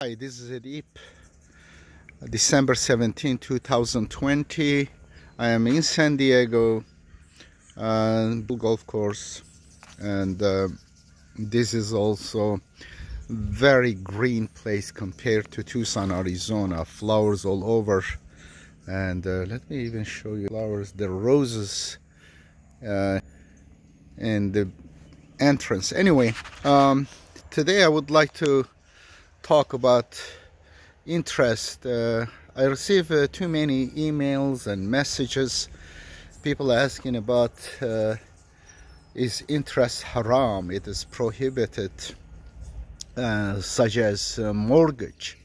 Hi, this is Edip, December 17, 2020. I am in San Diego, golf course, and this is also very green place compared to Tucson, Arizona. Flowers all over, and let me even show you flowers. The roses in the entrance. Anyway, today I would like to talk about interest. I receive too many emails and messages, people asking about is interest haram, it is prohibited, such as mortgage.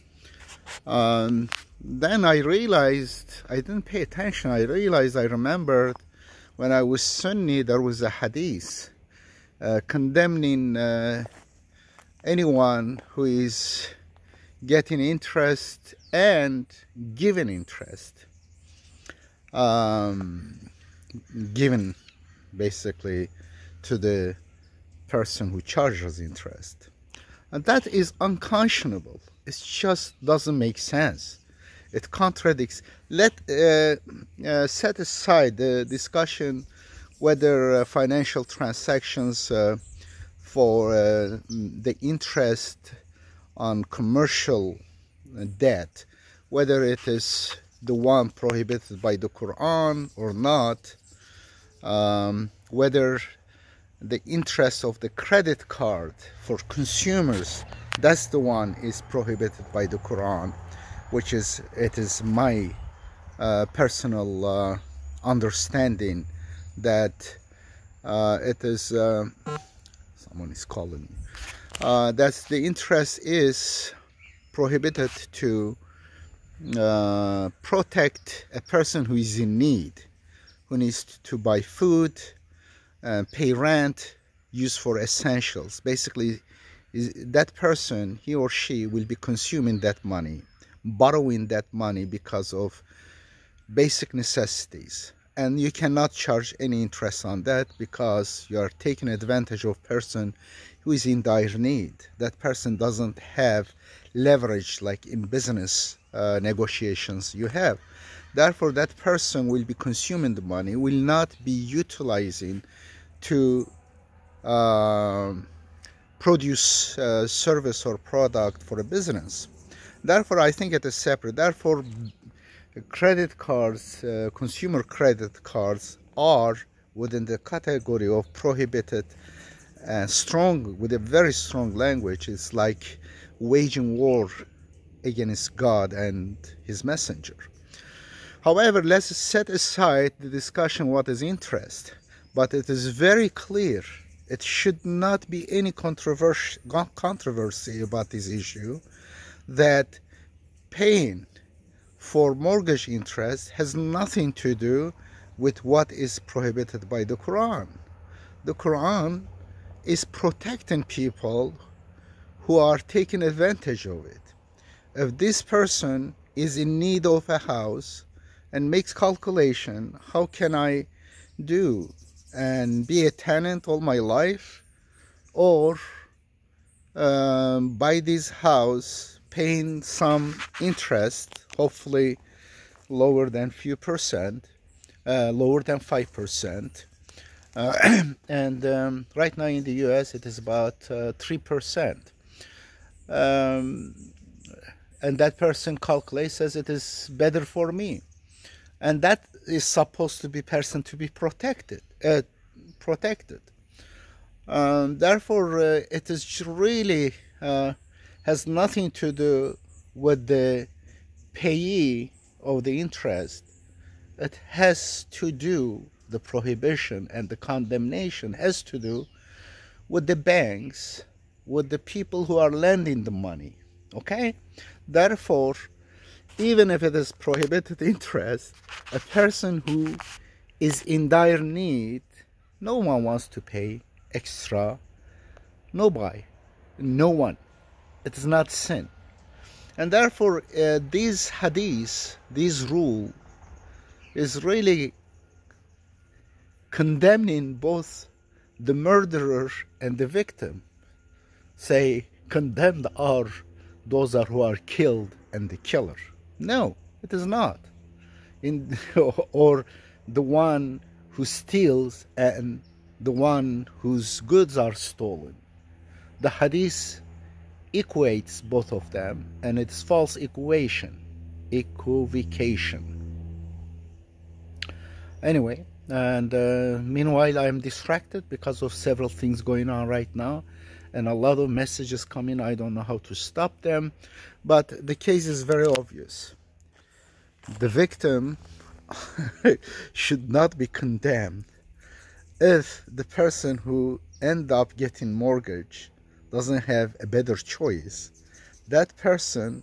Then I realized, I didn't pay attention, I remembered when I was Sunni there was a hadith condemning anyone who is getting interest and giving interest, given basically to the person who charges interest, and that is unconscionable. It just doesn't make sense. It contradicts. Let set aside the discussion whether financial transactions for the interest on commercial debt, whether it is the one prohibited by the Quran or not, whether the interest of the credit card for consumers, that's the one is prohibited by the Quran, which is, it is my personal understanding that it is someone is calling me. That the interest is prohibited to protect a person who is in need, who needs to buy food, pay rent, use for essentials. Basically, that person, he or she, will be consuming that money, borrowing that money because of basic necessities. And you cannot charge any interest on that because you are taking advantage of a person who is in dire need. That person doesn't have leverage like in business negotiations you have. Therefore, that person will be consuming the money, will not be utilizing to produce service or product for a business. Therefore, I think it is separate. Therefore, credit cards, consumer credit cards, are within the category of prohibited, strong, with a very strong language. It's like waging war against God and his messenger. However, let's set aside the discussion what is interest, but it is very clear it should not be any controversy about this issue, that paying for mortgage interest has nothing to do with what is prohibited by the Quran. The Quran is protecting people who are taking advantage of it. If this person is in need of a house and makes calculation, how can I do and be a tenant all my life, or buy this house paying some interest, hopefully lower than few percent, lower than 5%, and right now in the US it is about 3%, and that person calculates, says it is better for me, and that is supposed to be person to be protected. Therefore, it is really has nothing to do with the payee of the interest. It has to do, the prohibition and the condemnation has to do with the banks, with the people who are lending the money. Okay? Therefore, even if it is prohibited interest, a person who is in dire need, no one wants to pay extra. Nobody. No one. It is not sin. And therefore, this hadith, this rule, is really condemning both the murderer and the victim. Say, condemned are those are who are killed and the killer. No, it is not. Or the one who steals and the one whose goods are stolen. The hadith equates both of them, and it's false equivocation. Anyway, and meanwhile I'm distracted because of several things going on right now, and a lot of messages coming. I don't know how to stop them, but the case is very obvious. The victim should not be condemned if the person who end up getting mortgage doesn't have a better choice. That person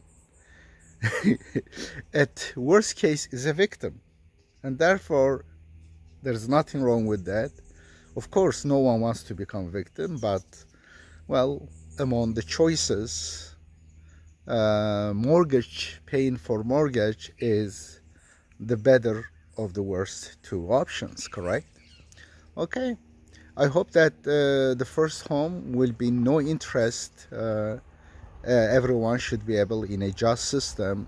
at worst case is a victim, and therefore there's nothing wrong with that. Of course no one wants to become a victim, but well, among the choices, paying for mortgage is the better of the worst two options, correct? Okay, I hope that the first home will be no interest. Everyone should be able, in a just system,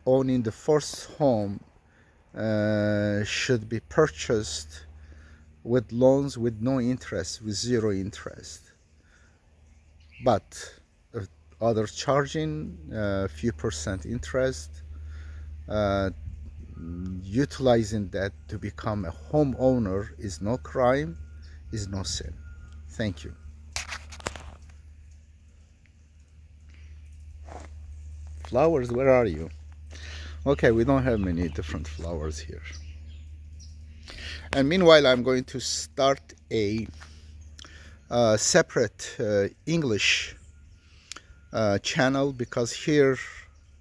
owning the first home should be purchased with loans with no interest, with zero interest. But others charging a few percent interest, utilizing that to become a homeowner is no crime, is no sin. Thank you. Flowers, where are you? Okay, we don't have many different flowers here. And meanwhile, I'm going to start a separate English channel, because here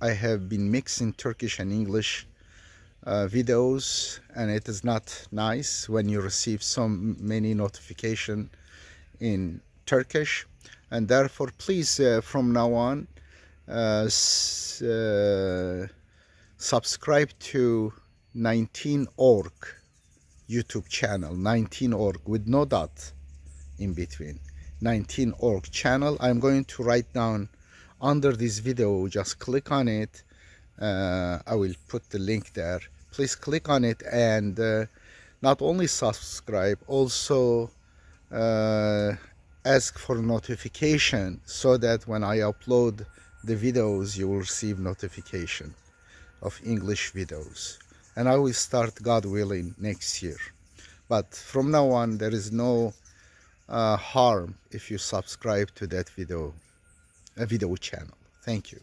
I have been mixing Turkish and English videos, and it is not nice when you receive so many notifications in Turkish. And therefore, please, from now on, subscribe to 19org YouTube channel, 19org with no dot in between, 19org channel. I'm going to write down under this video, just click on it. I will put the link there. Please click on it, and not only subscribe, also ask for notification, so that when I upload the videos you will receive notification of English videos. And I will start, God willing, next year. But from now on there is no harm if you subscribe to that video channel. Thank you.